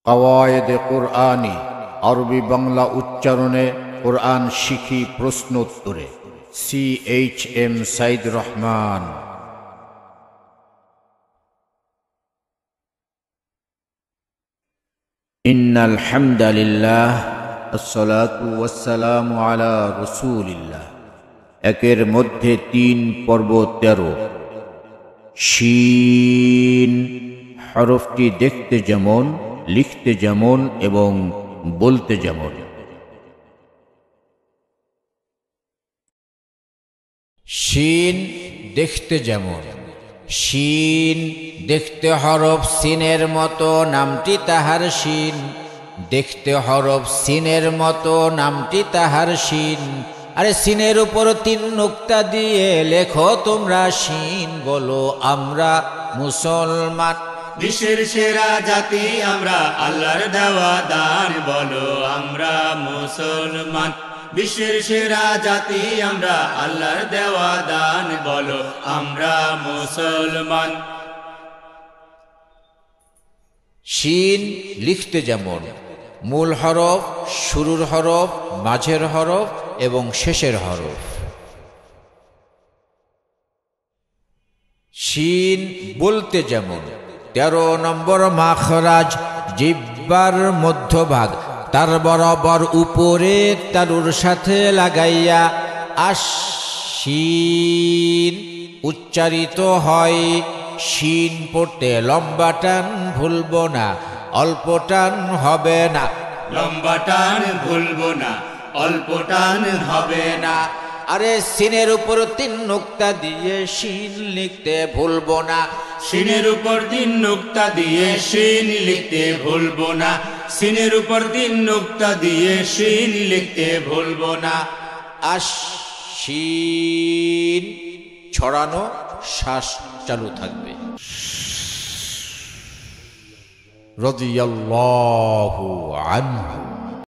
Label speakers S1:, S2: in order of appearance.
S1: কাওয়ায়েদে কুরআনি, আরবি বাংলা উচ্চারণে কোরআন শিখি প্রশ্ন উত্তরে। CHM সাইদ রহমান। ইন্নাল হামদালিল্লাহ, আসসালাতু ওয়াসসালামু আলা রাসূলিল্লাহ। একের মধ্যে 3 পর্ব 13। শিন হরফটি দেখতে যেমন, লিখতে যেমন এবং বলতে যেমন। শিন দেখতে যেমন। শিন দেখতে হরফ সিনের মতো, নামটি তাহার শিন। দেখতে হরফ সিনের মতো, নামটি তাহার শিন। আরে সিনের উপর 3 নুক্তা দিয়ে লেখো তোমরা শিন। বলো আমরা মুসলমান,
S2: বিশ্বের সেরা জাতি আমরা, আল্লাহর দেওয়া দান। বলো আমরা মুসলমান, বিশ্বের সেরা জাতি আমরা, আল্লাহর দেওয়া দান। বলো আমরা মুসলমান।
S1: শিন লিখতে যেমন। মূল হরফ, শুরুর হরফ, মাঝের হরফ এবং শেষের হরফ। শিন বলতে যেমন। 13 নম্বর মাখরাজ, জিহ্বার মধ্যভাগ, তার বরাবর উপরে তালুর সাথে লাগাইয়া শিন উচ্চারিত হয়। শিন পড়তে লম্বা টান ভুলব না, অল্প টান হবে না।
S2: লম্বা টান ভুলবো না, অল্প টান হবে না।
S1: আরে সিনের উপর 3 নুক্তা দিয়ে শিন লিখতে ভুলব না।
S2: সিনের উপর 3 নুক্তা দিয়ে শিন লিখতে ভুলবো না। সিনের উপর 3 নুক্তা দিয়ে শিন লিখতে ভুলবো না।
S1: শিন ছড়ানো, শ্বাস চালু থাকবে। রাদিয়াল্লাহু আনহু।